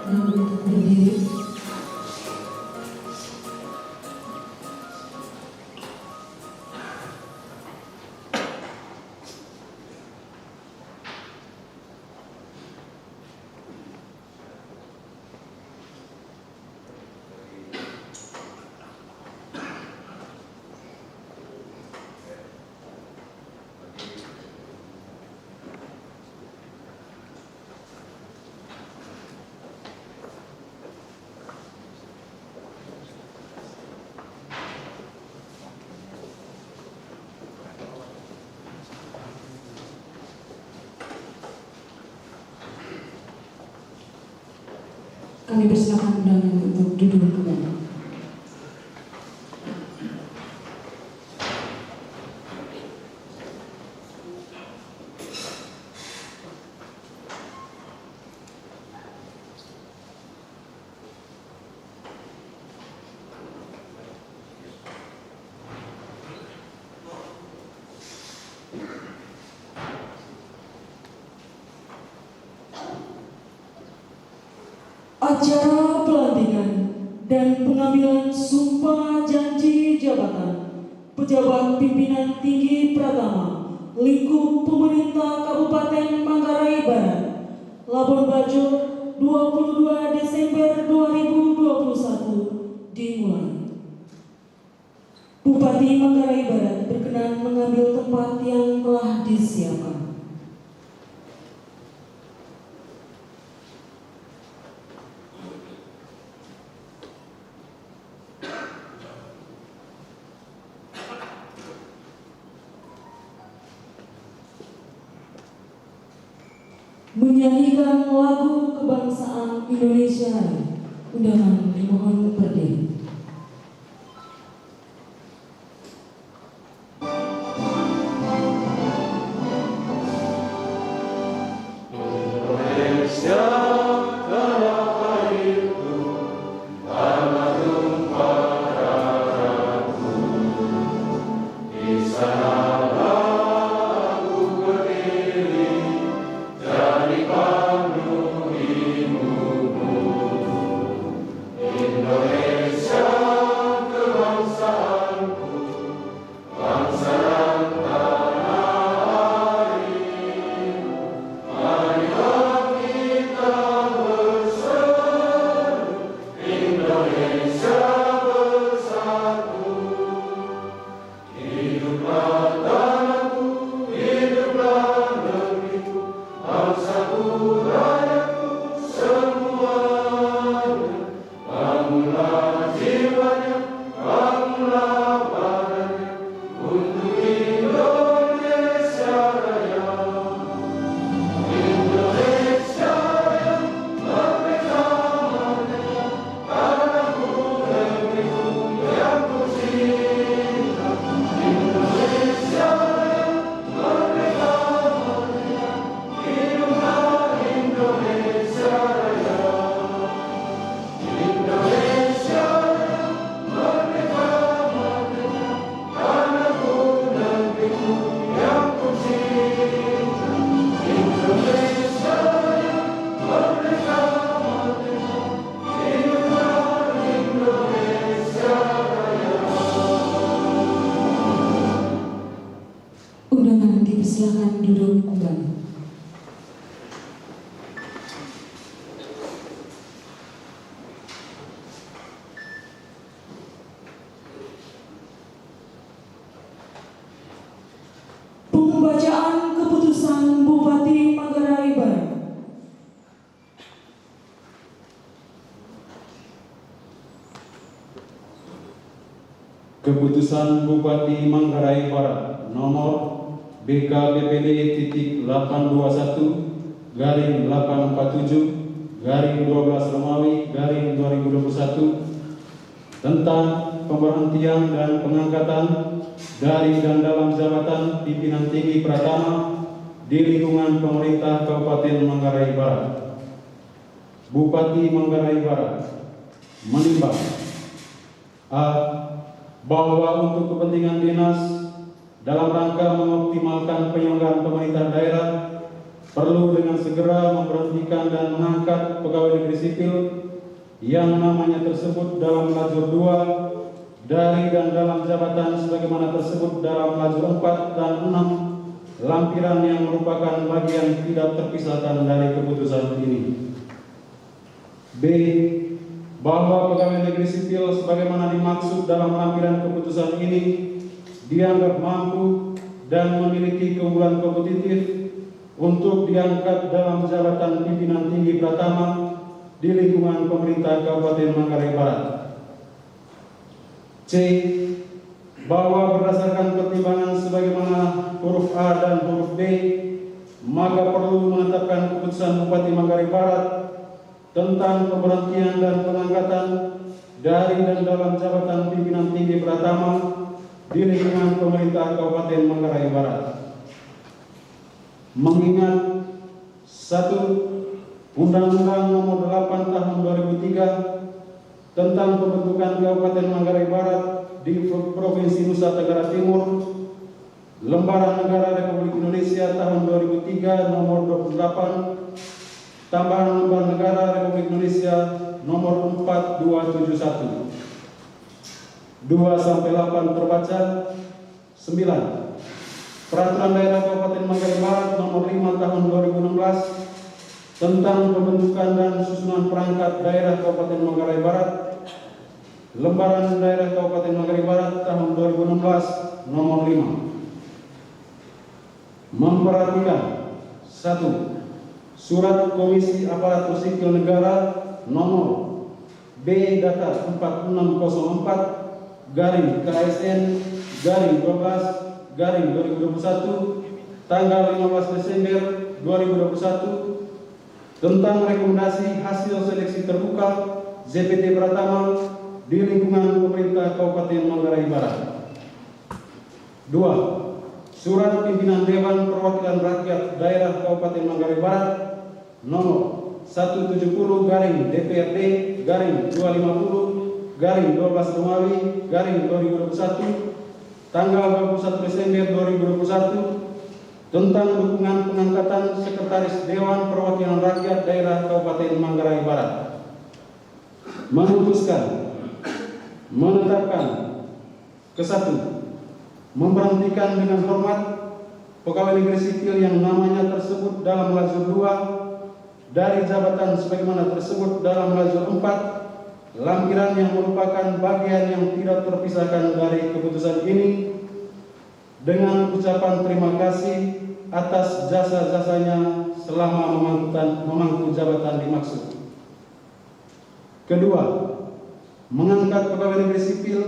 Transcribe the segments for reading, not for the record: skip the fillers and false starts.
dan untuk berdiri. Kami persilakan undangan untuk duduk kembali. Acara pelantikan dan pengambilan sumpah janji jabatan pejabat pimpinan tinggi Pratama lingkup pemerintah Kabupaten Manggarai Barat, Labuan Bajo, 22 Desember 2021 dimulai. Bupati Manggarai Barat berkenan mengambil tempat yang telah disiapkan. Menyanyikan lagu kebangsaan Indonesia, undangan dimohon berdiri. Silakan duduk kembali. Pembacaan keputusan Bupati Manggarai Barat. Keputusan Bupati Manggarai Barat nomor BKBPD-847/12 tentang pemberhentian dan pengangkatan dari dan dalam jabatan pimpinan tinggi Pratama di lingkungan pemerintah Kabupaten Manggarai Barat. Bupati Manggarai Barat menimbang a. bahwa untuk kepentingan dinas dalam rangka mengoptimalkan penyelenggaraan pemerintah daerah perlu dengan segera memberhentikan dan mengangkat pegawai negeri sipil yang namanya tersebut dalam lajur 2 dari dan dalam jabatan sebagaimana tersebut dalam lajur 4 dan 6 lampiran yang merupakan bagian tidak terpisahkan dari keputusan ini. B. Bahwa pegawai negeri sipil sebagaimana dimaksud dalam lampiran keputusan ini dianggap mampu dan memiliki keunggulan kompetitif untuk diangkat dalam jabatan pimpinan tinggi Pratama di lingkungan pemerintah Kabupaten Manggarai Barat. C. Bahwa berdasarkan pertimbangan sebagaimana huruf A dan huruf B, maka perlu menetapkan keputusan Bupati Manggarai Barat tentang pemberhentian dan pengangkatan dari dan dalam jabatan pimpinan tinggi Pratama di lingkungan pemerintah Kabupaten Manggarai Barat. Mengingat 1. Undang-Undang Nomor 8 Tahun 2003 tentang pembentukan Kabupaten Manggarai Barat di Provinsi Nusa Tenggara Timur, Lembaran Negara Republik Indonesia Tahun 2003 Nomor 28, Tambahan Lembaran Negara Republik Indonesia Nomor 4271. 2-8 terbaca. 9. Peraturan Daerah Kabupaten Manggarai Barat Nomor 5 Tahun 2016 tentang pembentukan dan susunan perangkat daerah Kabupaten Manggarai Barat, Lembaran Daerah Kabupaten Manggarai Barat Tahun 2016 Nomor 5. Memperhatikan 1. Surat Komisi Aparatur Sipil Negara Nomor B Data 4604 garing KSN garing 12 garing 2021 tanggal 15 Desember 2021 tentang rekomendasi hasil seleksi terbuka ZPT Pratama di lingkungan pemerintah Kabupaten Manggarai Barat. 2. Surat Pimpinan Dewan Perwakilan Rakyat Daerah Kabupaten Manggarai Barat Nomor 170 garing DPRD garing 250 garing 12 Romawi garing 2021 tanggal 21 Desember 2021 tentang dukungan pengangkatan Sekretaris Dewan Perwakilan Rakyat Daerah Kabupaten Manggarai Barat. Memutuskan menetapkan ke-1 memberhentikan dengan hormat pegawai negeri sipil yang namanya tersebut dalam lajur 2 dari jabatan sebagaimana tersebut dalam lajur 4 lampiran yang merupakan bagian yang tidak terpisahkan dari keputusan ini dengan ucapan terima kasih atas jasa-jasanya selama memangku jabatan dimaksud. Kedua, mengangkat pegawai negeri sipil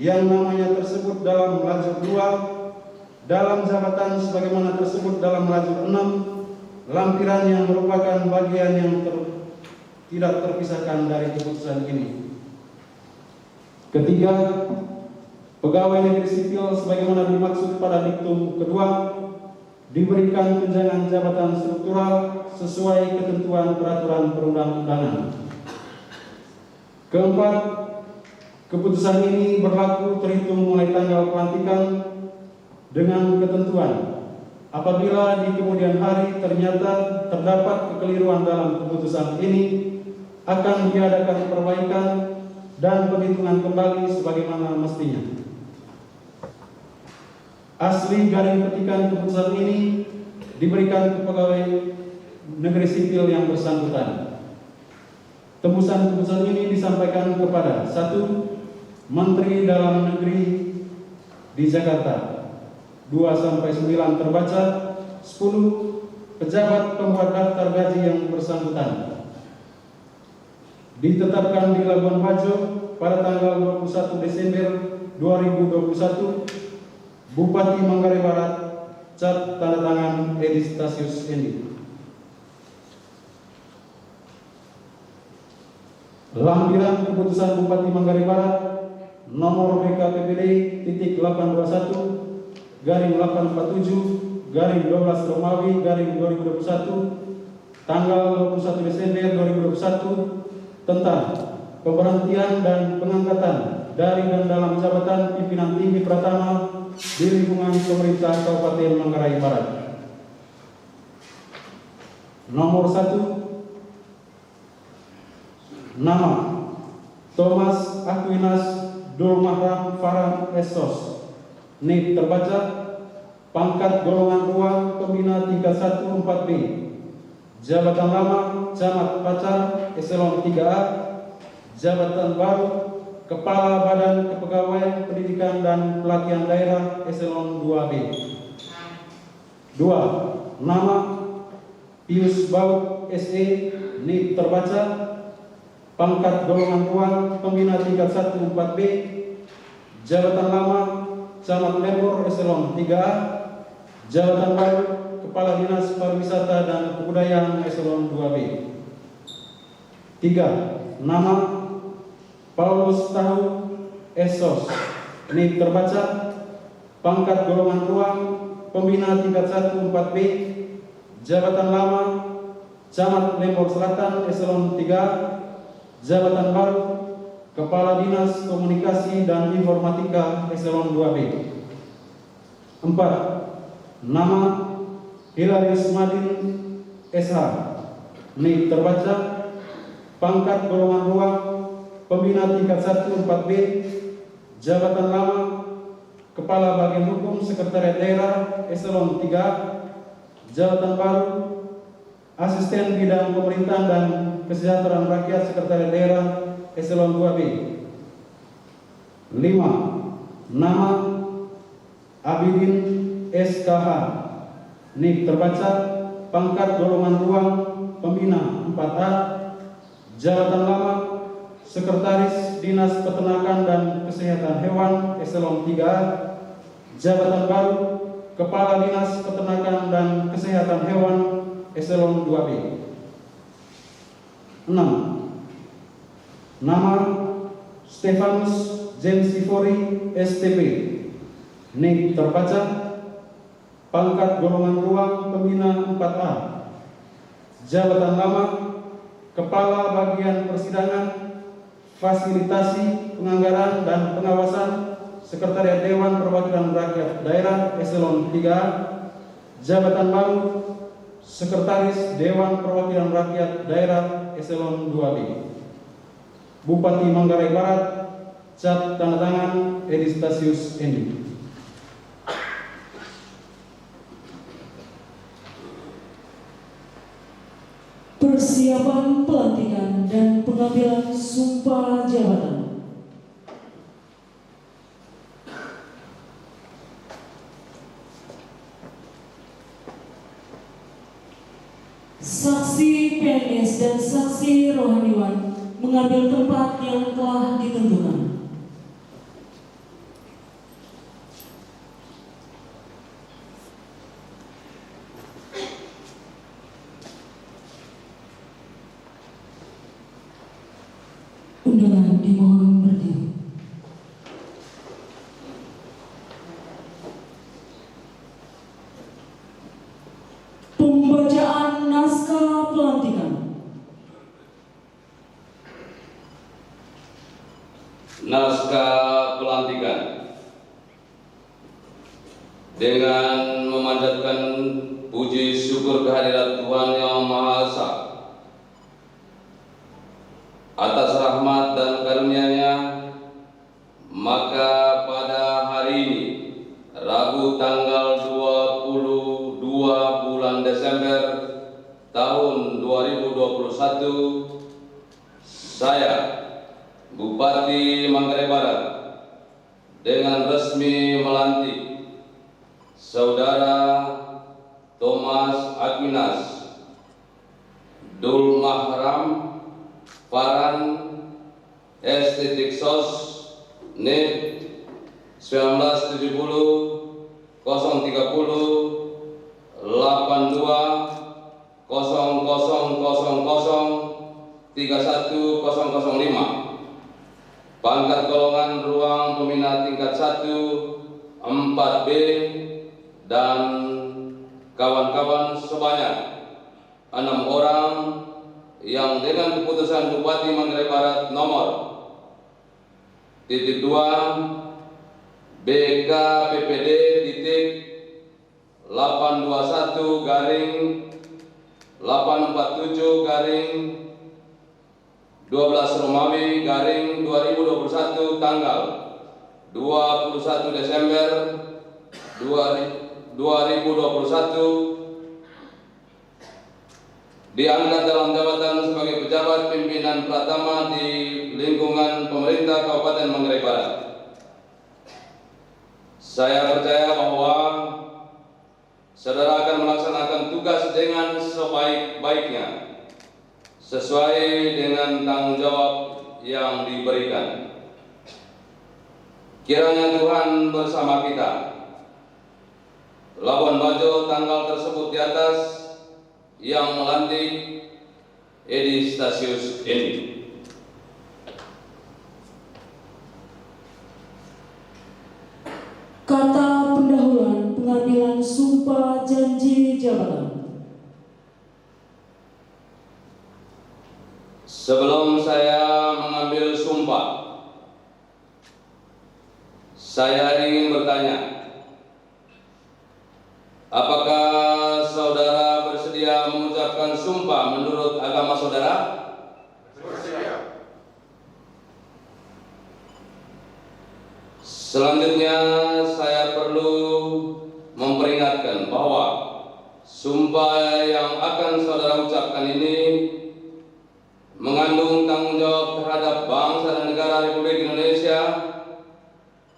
yang namanya tersebut dalam lajur 2 dalam jabatan sebagaimana tersebut dalam lajur 6 lampiran yang merupakan bagian yang tidak terpisahkan dari keputusan ini. Ketiga, pegawai negeri sipil sebagaimana dimaksud pada diktum kedua diberikan tunjangan jabatan struktural sesuai ketentuan peraturan perundang-undangan. Keempat, keputusan ini berlaku terhitung mulai tanggal pelantikan dengan ketentuan apabila di kemudian hari ternyata terdapat kekeliruan dalam keputusan ini akan diadakan perbaikan dan penghitungan kembali sebagaimana mestinya. Asli garing petikan keputusan ini diberikan ke pegawai negeri sipil yang bersangkutan. Tembusan keputusan ini disampaikan kepada 1. Menteri Dalam Negeri di Jakarta 2-9 terbaca. 10. Pejabat pembuat daftar gaji yang bersangkutan. Ditetapkan di Labuan Bajo pada tanggal 21 Desember 2021. Bupati Manggarai Barat, cat tanda tangan Edi Stasius Endi. Lampiran keputusan Bupati Manggarai Barat nomor BKPBD titik 821 garing 847 garing 12 Romawi garing 2021 tanggal 21 Desember 2021 tentang pemberhentian dan pengangkatan dari dan dalam jabatan pimpinan tinggi Pratama di lingkungan pemerintah Kabupaten Manggarai Barat. Nomor 1, nama Thomas Aquinas Dulmahram Farhan Esos. NIK terbaca, pangkat golongan 2 pembina tingkat 1 4B. Jabatan lama Camat Pacar Eselon 3A. Jabatan baru Kepala Badan Kepegawaian Pendidikan dan Pelatihan Daerah Eselon 2B. 2. Nama Pius Baut SE. NIK terbaca, pangkat golongan 2 pembina tingkat 1 4B. Jabatan lama Camat Lembor Eselon 3A. Jabatan baru Kepala Dinas Pariwisata dan Kebudayaan Eselon 2B. 3. Nama Paulus Tahu Esos. NIK terbaca, pangkat golongan 2 pembina tingkat 1 4B. Jabatan lama Camat Lembor Selatan Eselon 3A. Jabatan baru Kepala Dinas Komunikasi dan Informatika Eselon 2B. 4. Nama Hilarius Madin SH. NIK terbaca, pangkat golongan 2 pembina tingkat 1 4B. Jabatan lama Kepala Bagian Hukum Sekretariat Daerah Eselon 3. Jabatan baru Asisten Bidang Pemerintahan dan Kesejahteraan Rakyat Sekretariat Daerah Eselon 2B. 5. Nama Abidin SKH. NIK terbaca, pangkat golongan 2 pembina 4A. Jabatan lama Sekretaris Dinas Peternakan dan Kesehatan Hewan Eselon 3A. Jabatan baru Kepala Dinas Peternakan dan Kesehatan Hewan Eselon 2B. 6. Nama Stefanus James Sifori STP. NIK terbaca, pangkat golongan 2 pembina 4A. Jabatan lama Kepala Bagian Persidangan, Fasilitasi, Penganggaran dan Pengawasan Sekretariat Dewan Perwakilan Rakyat Daerah Eselon 3A. Jabatan baru Sekretaris Dewan Perwakilan Rakyat Daerah Eselon 2B. Bupati Manggarai Barat, cat tanda tangan Edi Stasius Endi. Persiapan pelantikan dan pengambilan sumpah jabatan. Saksi PNS dan saksi rohaniwan mengambil tempat yang telah ditentukan. Undangan dimohon berdiri. Pembacaan naskah pelantikan. Naskah pelantikan. Dengan memanjatkan puji syukur kehadirat Tuhan Yang Maha Esa atas rahmat dan karunia-Nya, maka pada hari ini, Rabu tanggal 22 bulan Desember tahun 2021, saya, Bupati Manggarai Barat, dengan resmi melantik Saudara Thomas Aquinas Dulmahram Farhan Estetiksos NIK 1970 030 82 0000 31005. Pangkat golongan ruang pembina tingkat 1 4B dan kawan-kawan sebanyak 6 orang yang dengan keputusan Bupati Manggarai Barat nomor /2 BKPPD /821 847 garing 12 Romawi garing 2021 tanggal 21 Desember 2021 diangkat dalam jabatan sebagai pejabat pimpinan pratama di lingkungan pemerintah Kabupaten Manggarai Barat. Saya percaya bahwa saudara akan melaksanakan tugas dengan sebaik-baiknya sesuai dengan tanggung jawab yang diberikan. Kiranya Tuhan bersama kita. Labuan Bajo tanggal tersebut di atas yang melantik Edi Stasius ini. Kata pendahuluan pengambilan sumpah janji jabatan. Sebelum saya mengambil sumpah, saya ingin bertanya, apakah saudara bersedia mengucapkan sumpah menurut agama saudara? Bersedia. Selanjutnya saya perlu memperingatkan bahwa sumpah yang akan saudara ucapkan ini mengandung tanggung jawab terhadap bangsa dan negara Republik Indonesia,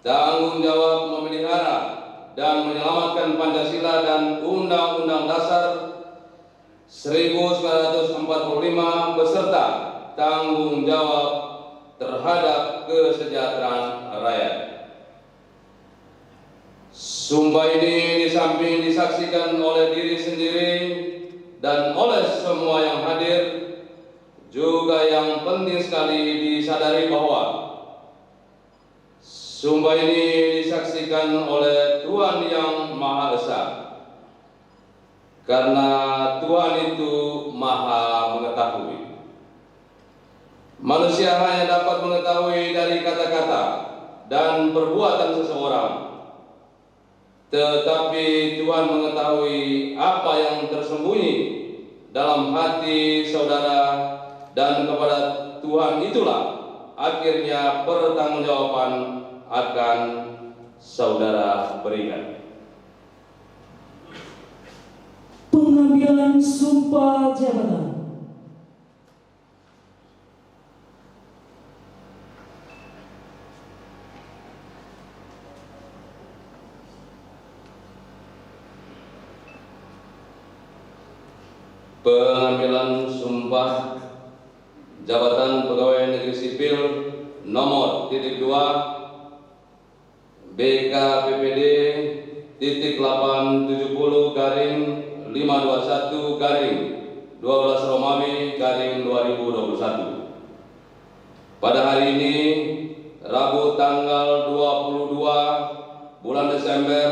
tanggung jawab memelihara dan menyelamatkan Pancasila dan Undang-Undang Dasar 1945 beserta tanggung jawab terhadap kesejahteraan rakyat. Sumpah ini di samping disaksikan oleh diri sendiri dan oleh semua yang hadir, juga yang penting sekali disadari bahwa sumpah ini disaksikan oleh Tuhan Yang Maha Esa, karena Tuhan itu Maha mengetahui. Manusia hanya dapat mengetahui dari kata-kata dan perbuatan seseorang, tetapi Tuhan mengetahui apa yang tersembunyi dalam hati saudara, dan kepada Tuhan itulah akhirnya pertanggungjawaban akan saudara berikan. Pengambilan sumpah jabatan. Pengambilan sumpah jabatan pegawai negeri sipil nomor .2 BKPPD .870 garing 521 garing 12 Romawi garing 2021. Pada hari ini Rabu tanggal 22 bulan Desember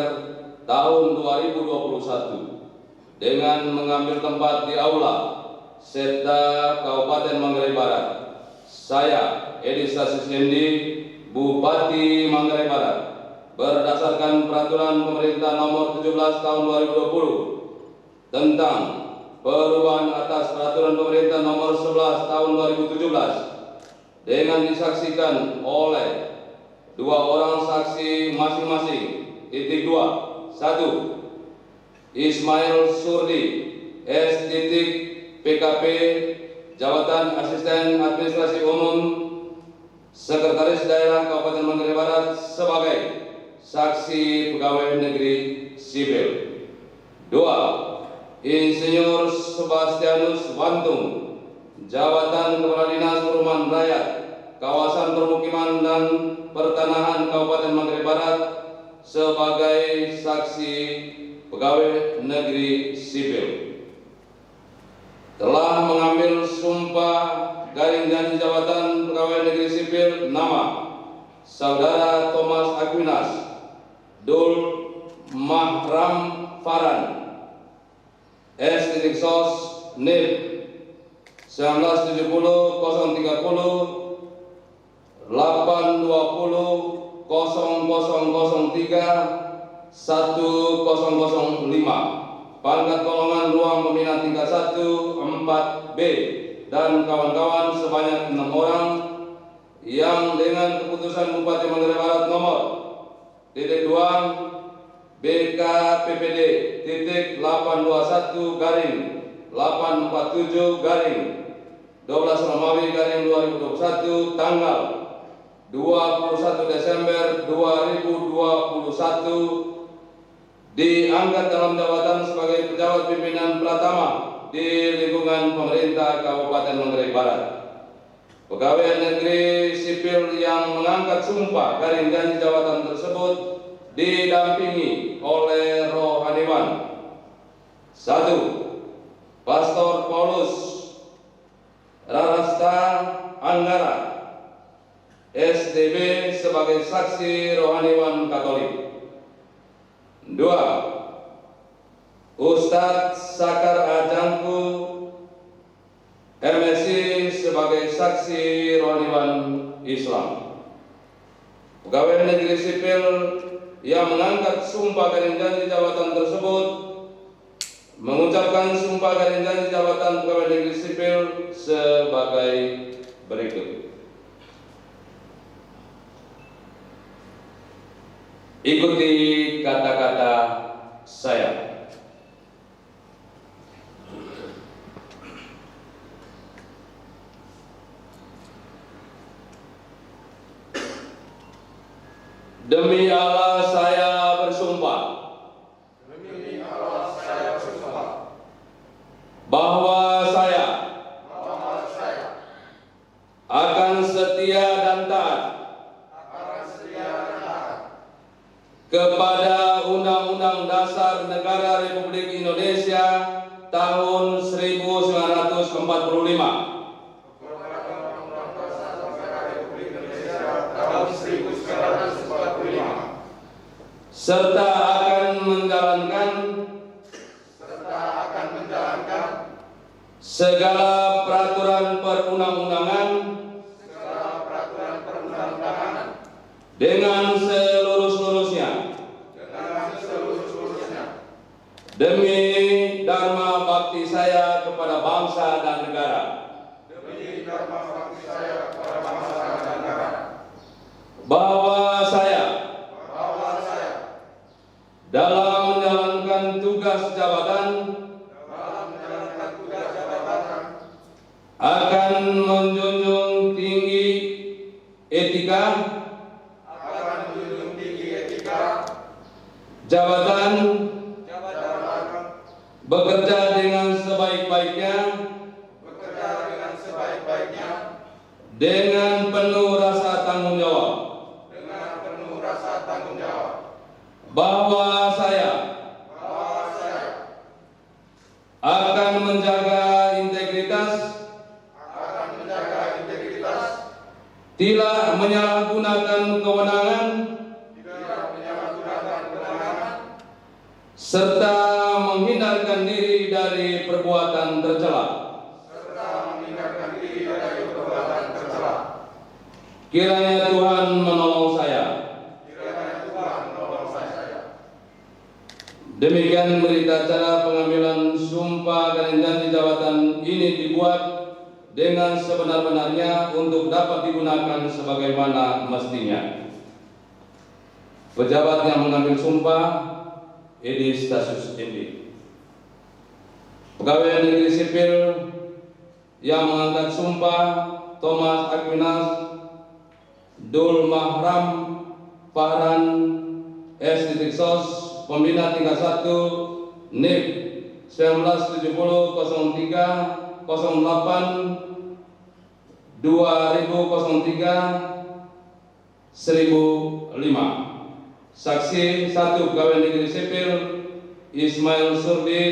tahun 2021 dengan mengambil tempat di Aula Setda Kabupaten Manggarai Barat, saya Edi Stasius Yendi, Bupati Manggarai Barat, berdasarkan Peraturan Pemerintah Nomor 17 Tahun 2020 tentang perubahan atas Peraturan Pemerintah Nomor 11 Tahun 2017 dengan disaksikan oleh 2 orang saksi masing-masing. Titik 2. 1. Ismail Surdi S. PKP Jabatan Asisten Administrasi Umum Sekretaris Daerah Kabupaten Manggarai Barat sebagai saksi pegawai negeri sipil. 2. Insinyur Sebastianus Wantung Jabatan Kepala Dinas Perumahan Rakyat Kawasan Permukiman dan Pertanahan Kabupaten Manggarai Barat sebagai saksi pegawai negeri sipil. Telah mengambil sumpah garing janji jabatan pegawai negeri sipil nama Saudara Thomas Aquinas Dul Mahram Faran S.Sos NIP 1970 030 820 0003 1005 pangkat golongan ruang pembina tingkat 1, 4B, dan kawan-kawan sebanyak 6 orang yang dengan keputusan Bupati Manggarai Barat nomor titik 2 BKPPD titik 821 garing 847 garing 12 Romawi garing 2021 tanggal 21 Desember 2021 diangkat dalam jabatan sebagai pejabat pimpinan Pratama di lingkungan pemerintah Kabupaten Manggarai Barat. Pegawai negeri sipil yang mengangkat sumpah garing janji jabatan tersebut didampingi oleh rohaniwan. 1. Pastor Paulus Rarasta Anggara, STB sebagai saksi rohaniwan Katolik. 2. Ustadz Sakar Ajangku, MSI sebagai saksi rohaniwan Islam. Pegawai negeri sipil yang mengangkat sumpah garing janji jabatan tersebut mengucapkan sumpah garing janji jabatan pegawai negeri sipil sebagai berikut. Ikuti kata-kata saya. Demi Allah saya bersumpah. Demi Allah saya bersumpah Bahwa saya akan setia dan taat kepada Undang-Undang Dasar Negara Republik Indonesia tahun 1945 serta akan menjalankan segala peraturan perundang-undangan dengan seluruh-seluruhnya demi dharma bakti saya kepada bangsa dan negara. Bahwa saya dalam menjalankan tugas jabatan akan menjunjung tinggi etika jabatan, bekerja dengan sebaik-baiknya dengan penuh rasa tanggung jawab. Bahwa saya akan menjaga integritas, tidak menyalahgunakan kewenangan, serta menghindarkan diri dari perbuatan tercela. Kiranya Tuhan menolong saya. Demikian berita acara pengambilan sumpah garing janji jabatan ini dibuat dengan sebenar-benarnya untuk dapat digunakan sebagaimana mestinya. Pejabat yang mengambil sumpah Edi Stasius Endi. Pegawai negeri sipil yang mengangkat sumpah Thomas Aquinas Dul Mahram Fahran S.Sos Pembina tingkat 1 NIP 1970 03 08 2003 1005. Saksi 1 pegawai negeri sipil Ismail Surdi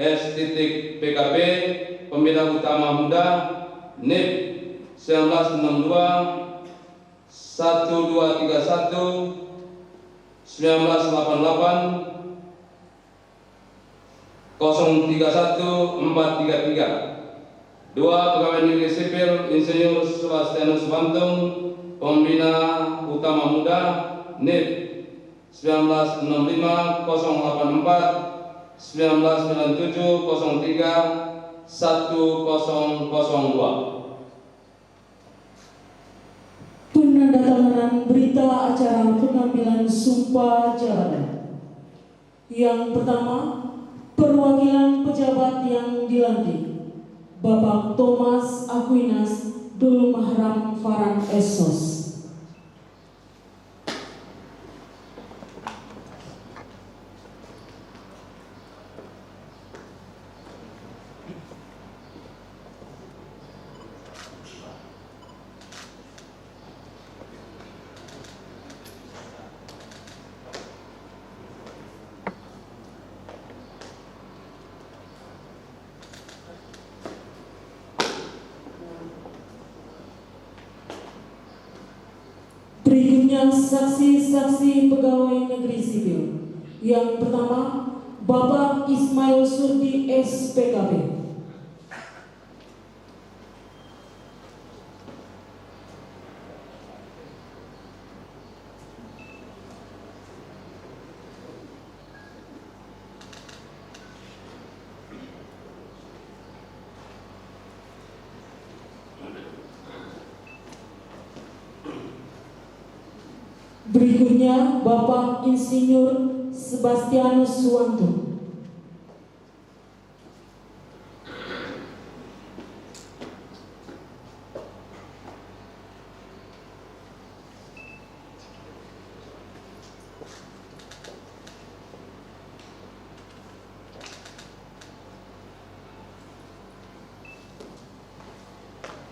S.PKP Pembina Utama Muda NIP 1962 1231 1988 031 433. 2 pegawai negeri sipil Insinyur Sebastianus Bantung Pembina Utama Muda NIP 1965 084 1997 03 1002. Penandatanganan berita acara pengambilan sumpah jabatan. Yang pertama, perwakilan pejabat yang dilantik, Bapak Thomas Aquinas Dul Mahram Farhan Esos. Berikutnya saksi-saksi pegawai negeri sipil. Yang pertama, Bapak Ismail Surdi SPKP. Berikutnya, Bapak Insinyur Sebastianus Suwanto.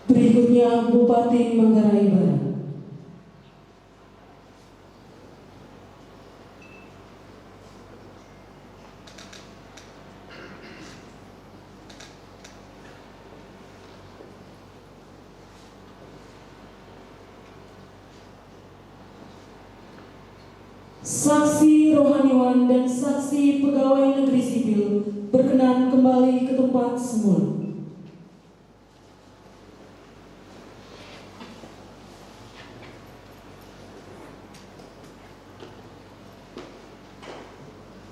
Berikutnya, Bupati Manggarai Barat. Saksi rohaniwan dan saksi pegawai negeri sipil berkenan kembali ke tempat semula.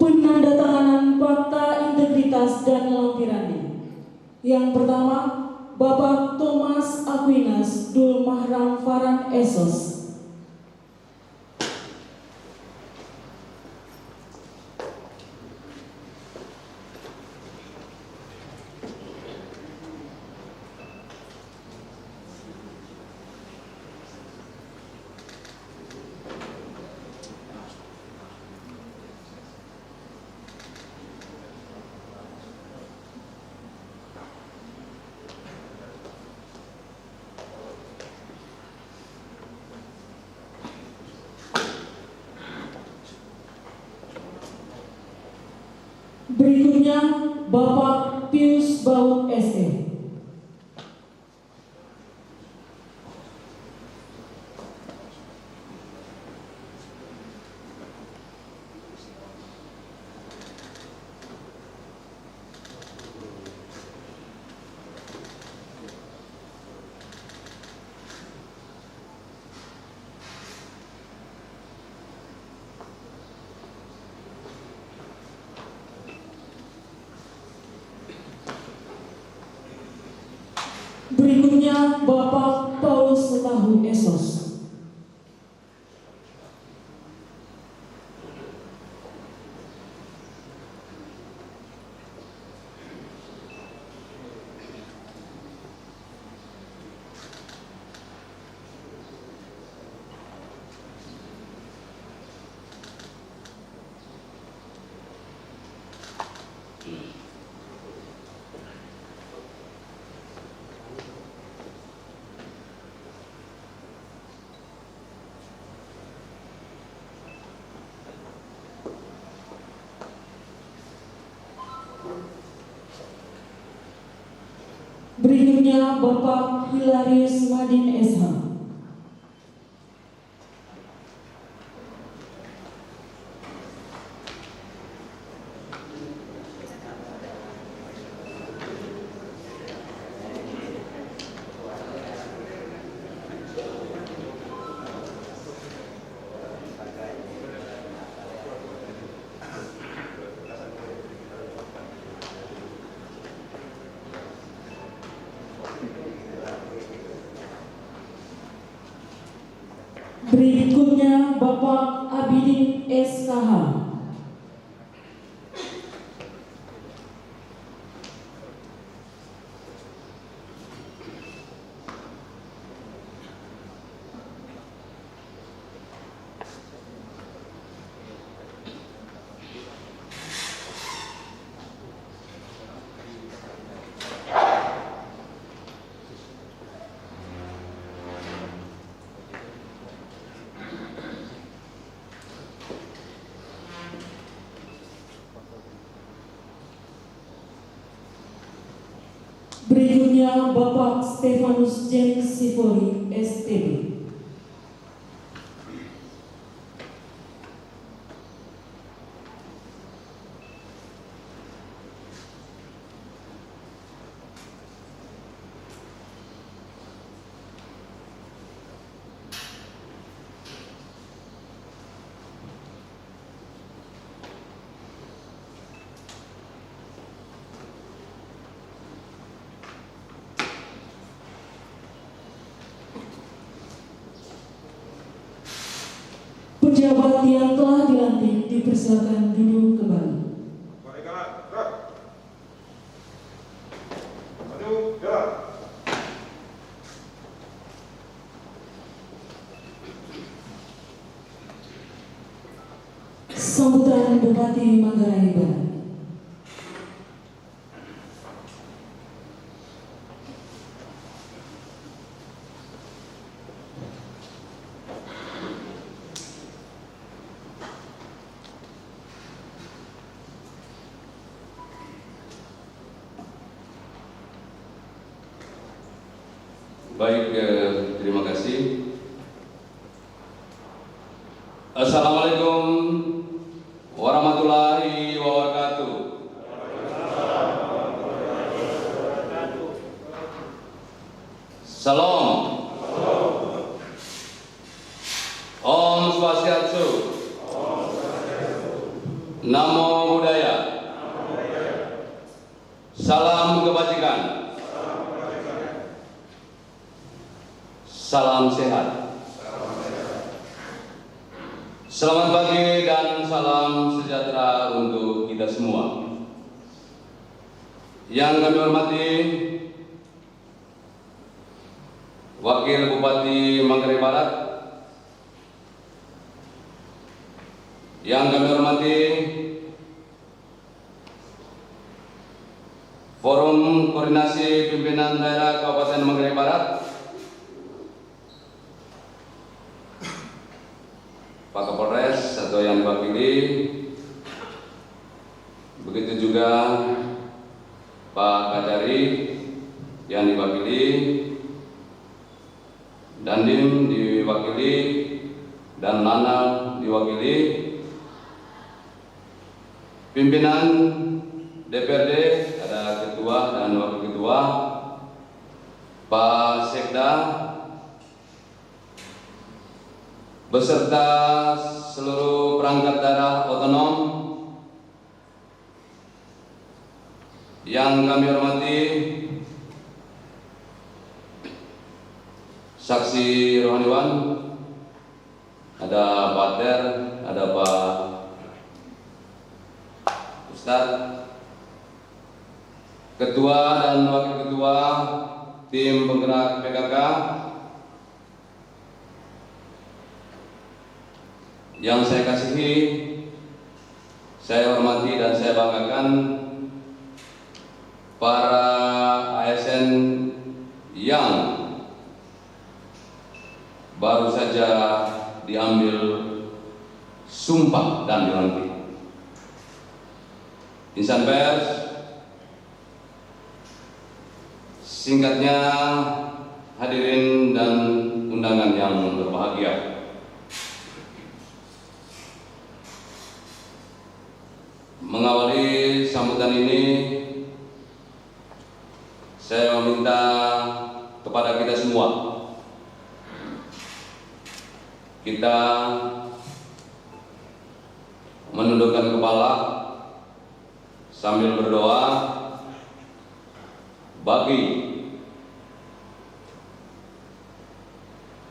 Penandatanganan fakta integritas dan lampirannya. Yang pertama, Bapak Thomas Aquinas Dul Mahram Farhan Esos. Berikutnya, Bapak Pius Baut SE. Berikutnya, Bapak Paulus Setahu Esos. Berikutnya, Bapak Hilarius Madin SH. Berikutnya Bapak Abidin SKH. Berikutnya Bapak Stefanus James Sivoli, STB. Pejabat yang telah dilantik dipersilakan duduk kembali. Balik kanan, gerak. Maju, jalan. Sambutan Bupati Manggarai Barat. Baik, terima kasih. Assalamualaikum warahmatullahi wabarakatuh. Salam. Om Swastiastu. Namo Buddhaya. Salam kebajikan. Salam sehat. Selamat pagi dan salam sejahtera untuk kita semua. Yang kami hormati Wakil Bupati Manggarai Barat, yang kami hormati Forum Koordinasi Pimpinan Daerah Kabupaten Manggarai Barat, Pak Kapolres atau yang diwakili, begitu juga Pak Kajari yang diwakili, Dandim diwakili, dan Lanal diwakili, pimpinan DPRD, ada ketua dan wakil ketua, Pak Sekda, beserta seluruh perangkat daerah otonom yang kami hormati, saksi rohaniwan, ada Pak Der, ada Pak Ustadz, ketua dan wakil ketua tim penggerak PKK, yang saya kasihi, saya hormati dan saya banggakan para ASN yang baru saja diambil sumpah dan dilantik. Insan pers, singkatnya hadirin dan undangan yang berbahagia. Mengawali sambutan ini, saya meminta kepada kita semua, kita menundukkan kepala sambil berdoa bagi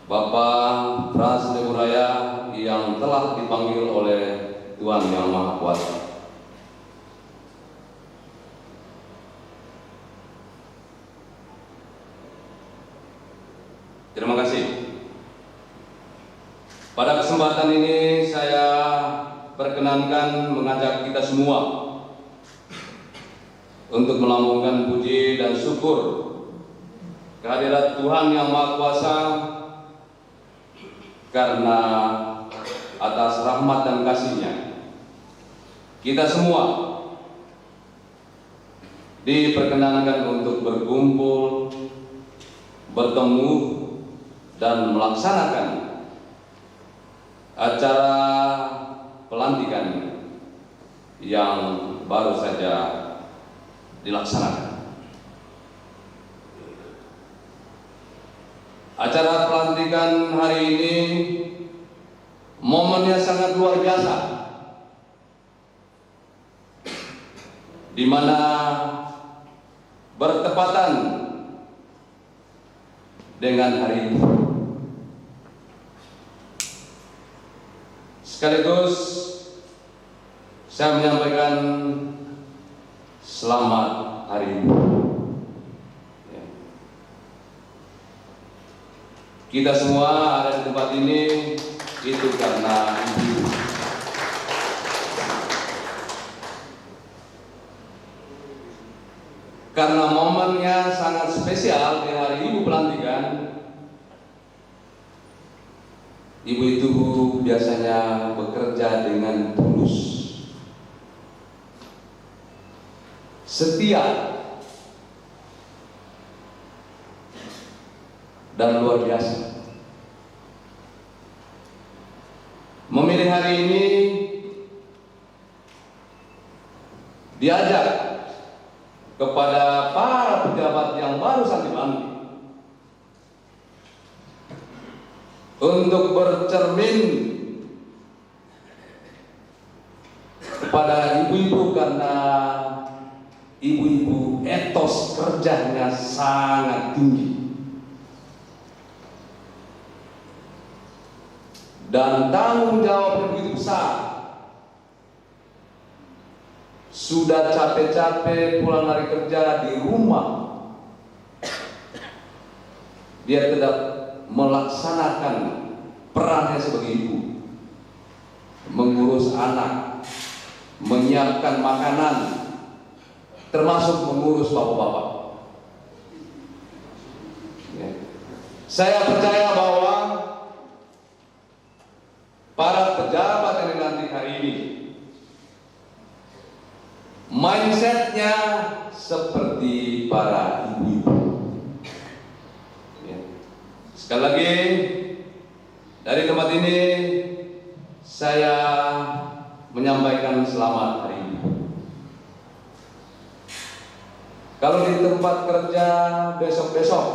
Bapak Prasedeburaya yang telah dipanggil oleh Tuhan Yang Maha Kuasa. Terima kasih. Pada kesempatan ini saya perkenankan mengajak kita semua untuk melambungkan puji dan syukur kehadirat Tuhan Yang Maha Kuasa karena atas rahmat dan kasih-Nya kita semua diperkenankan untuk berkumpul, bertemu, dan melaksanakan acara pelantikan yang baru saja dilaksanakan. Acara pelantikan hari ini momennya sangat luar biasa, di mana bertepatan dengan hari ini. Sekaligus saya menyampaikan selamat hari Ibu. Ya. Kita semua ada di tempat ini itu karena Ibu. Karena momennya sangat spesial di hari Ibu pelantikan, Ibu itu biasanya bekerja dengan tulus, setia, dan luar biasa. Memilih hari ini diajak kepada para pejabat yang baru saja dilantik untuk bercermin kepada ibu-ibu, karena ibu-ibu etos kerjanya sangat tinggi dan tanggung jawabnya begitu besar. Sudah capek-capek pulang dari kerja di rumah, dia tetap melaksanakan perannya sebagai ibu, mengurus anak, menyiapkan makanan, termasuk mengurus bapak-bapak. Ya. Saya percaya bahwa para pejabat yang dilantik hari ini mindsetnya seperti para ibu-ibu. Ya. Sekali lagi dari tempat ini saya menyampaikan selamat hari Ibu. Kalau di tempat kerja besok-besok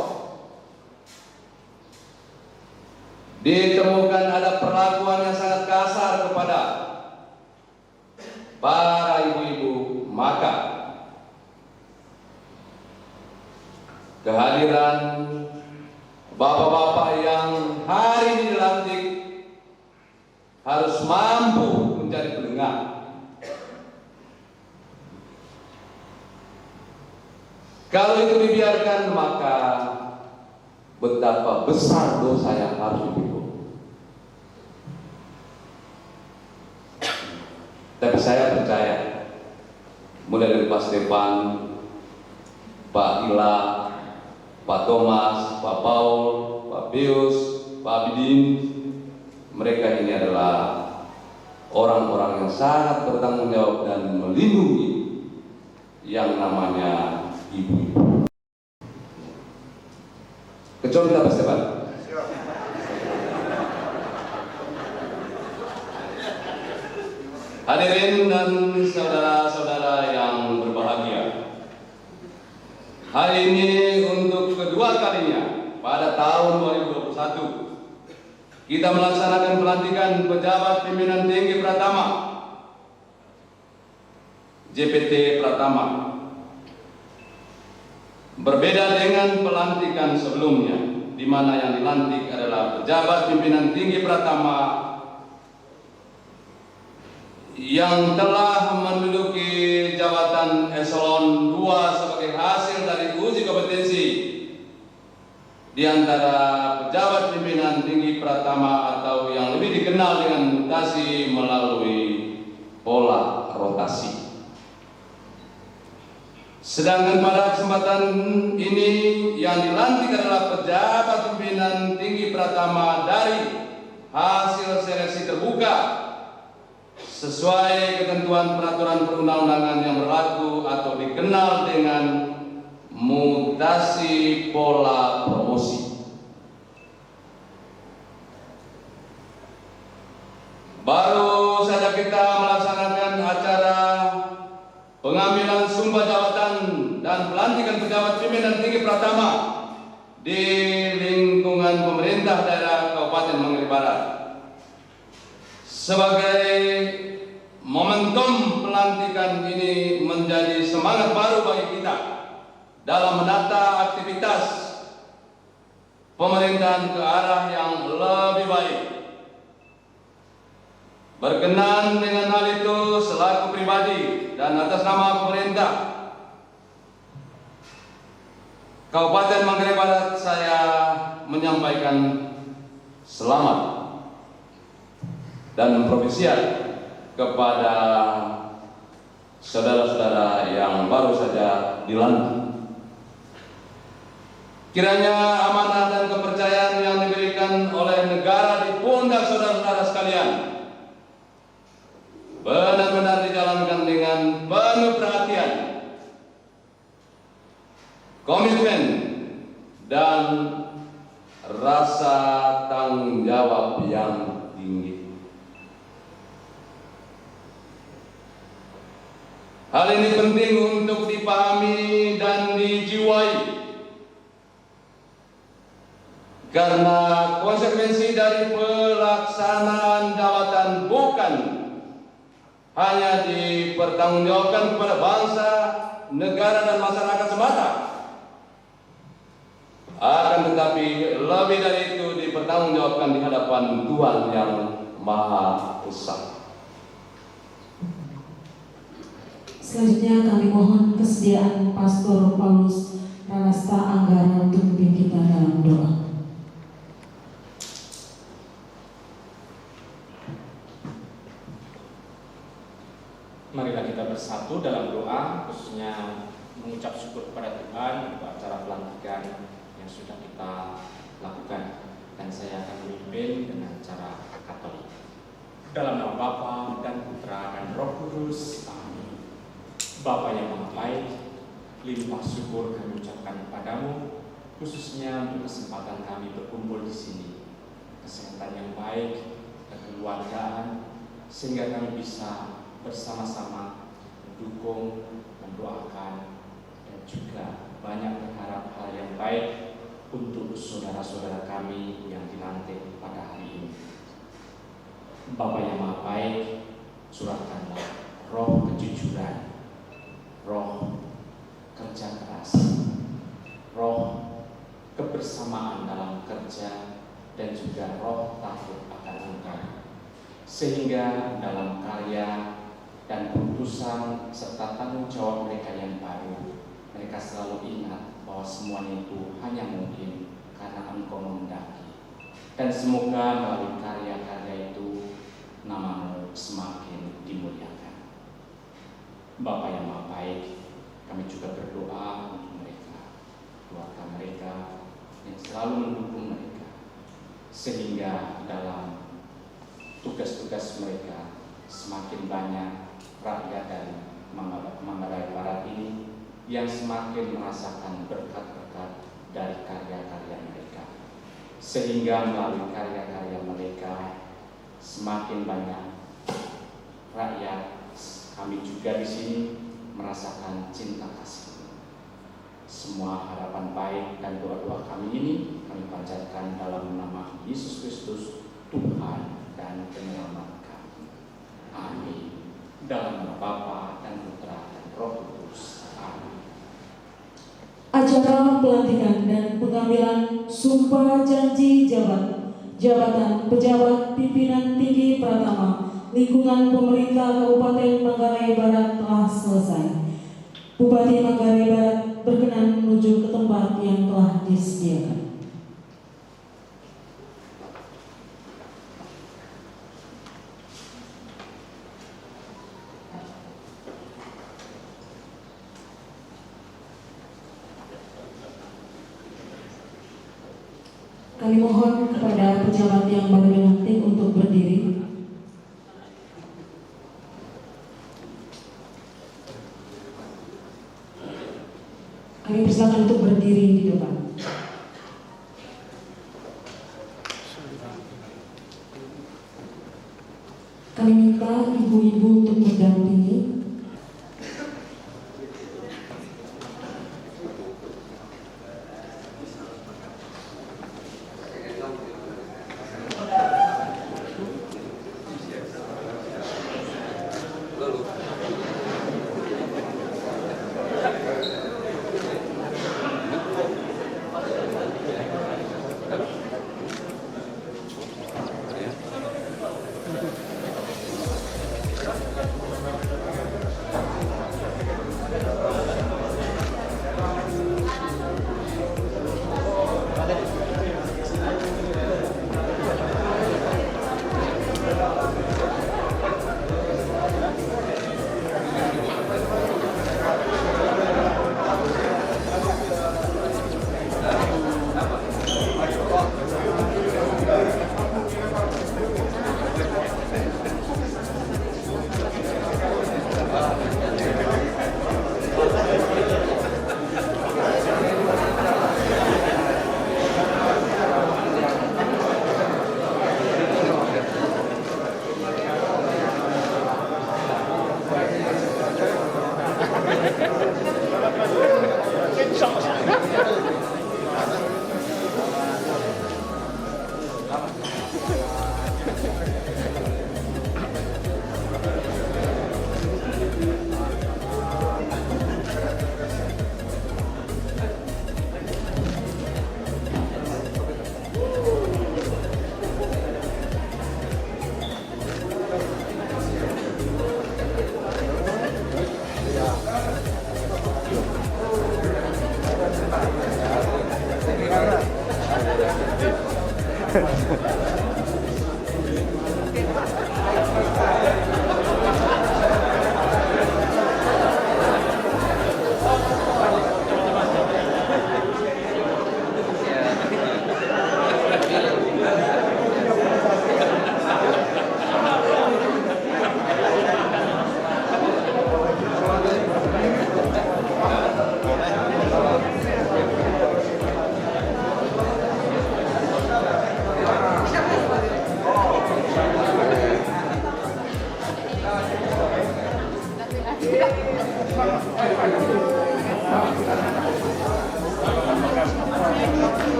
ditemukan ada perlakuan yang sangat kasar kepada para ibu-ibu, maka kehadiran bapak-bapak yang hari ini dilantik harus mampu menjadi pendengar. Kalau itu dibiarkan, maka betapa besar dosa yang harus dipikul. Tapi saya percaya, mulai dari Pak Stefan, Pak Ila, Pak Thomas, Pak Paul, Pak Pius, Pak Abidin, mereka ini adalah orang-orang yang sangat bertanggung jawab dan melindungi yang namanya ibu-ibu. Kecuali Pak Stefan. Hadirin dan saudara-saudara yang berbahagia, hari ini untuk kedua kalinya pada tahun 2021 kita melaksanakan pelantikan pejabat pimpinan tinggi Pratama, JPT Pratama. Berbeda dengan pelantikan sebelumnya, di mana yang dilantik adalah pejabat pimpinan tinggi Pratama yang telah menduduki jabatan eselon 2 sebagai hasil dari uji kompetensi di antara pejabat pimpinan tinggi Pratama atau yang lebih dikenal dengan mutasi melalui pola rotasi. Sedangkan pada kesempatan ini yang dilantik adalah pejabat pimpinan tinggi Pratama dari hasil seleksi terbuka sesuai ketentuan peraturan perundang-undangan yang berlaku atau dikenal dengan mutasi pola promosi. Baru saja kita melaksanakan acara pengambilan sumpah jabatan dan pelantikan pejabat pimpinan tinggi Pratama di lingkungan pemerintah daerah Kabupaten Manggarai Barat. Sebagai momentum pelantikan ini menjadi semangat baru bagi kita dalam menata aktivitas pemerintahan ke arah yang lebih baik. Berkenan dengan hal itu selaku pribadi dan atas nama pemerintah Kabupaten Manggarai Barat, saya menyampaikan selamat dan propesiat kepada saudara-saudara yang baru saja dilantik. Kiranya amanah dan kepercayaan yang diberikan oleh negara di pundak saudara-saudara sekalian benar-benar dijalankan dengan penuh perhatian, komitmen, dan rasa tanggung jawab yang tinggi. Hal ini penting untuk dipahami dan dijiwai, karena konsekuensi dari pelaksanaan jabatan bukan hanya dipertanggungjawabkan kepada bangsa, negara, dan masyarakat semata, akan tetapi lebih dari itu dipertanggungjawabkan di hadapan Tuhan yang Maha Esa. Selanjutnya kami mohon kesediaan Pastor Paulus Pranasta Anggara untuk memimpin kita dalam doa. Marilah kita bersatu dalam doa, khususnya mengucap syukur kepada Tuhan untuk acara pelantikan yang sudah kita lakukan. Dan saya akan memimpin dengan cara Katolik. Dalam nama Bapa dan Putra dan Roh Kudus. Amin. Bapa yang Maha Baik, limpah syukur kami ucapkan kepadamu, khususnya untuk kesempatan kami berkumpul di sini. Kesehatan yang baik, kekeluargaan, sehingga kami bisa bersama-sama mendukung, mendoakan, dan juga banyak berharap hal yang baik untuk saudara-saudara kami yang dilantik pada hari ini. Bapa yang Maha Baik, curahkanlah roh kejujuran, roh kerja keras, roh kebersamaan dalam kerja, dan juga roh takut akan Engkau, sehingga dalam karya dan keputusan serta tanggung jawab mereka yang baru, mereka selalu ingat bahwa semuanya itu hanya mungkin karena Engkau menghendaki. Dan semoga melalui karya-karya itu nama-Mu semakin dimuliakan. Bapa yang Maha Baik, kami juga berdoa untuk mereka, keluarga mereka yang selalu mendukung mereka, sehingga dalam tugas-tugas mereka semakin banyak rakyat dari Manggarai Barat ini yang semakin merasakan berkat-berkat dari karya-karya mereka, sehingga melalui karya-karya mereka semakin banyak rakyat kami juga di sini merasakan cinta kasih. Semua harapan baik dan doa-doa kami ini kami panjatkan dalam nama Yesus Kristus, Tuhan dan penyelamat kami. Amin. Dalam nama Bapa dan Putra dan Roh Kudus. Amin. Acara pelantikan dan pengambilan sumpah janji jabatan pejabat pimpinan tinggi Pratama lingkungan pemerintah Kabupaten Manggarai Barat telah selesai. Bupati Manggarai Barat berkenan menuju ke tempat yang telah disediakan. Kami mohon kepada pejabat yang baru dilantik untuk berdiri. Kami persilakan untuk berdiri di depan. Kami minta ibu-ibu untuk mendampingi.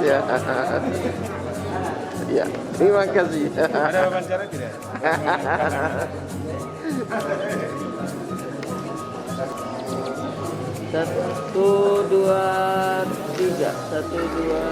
Ya, ya, terima kasih. Ada wawancara tidak? Satu, dua, tiga. Satu, dua.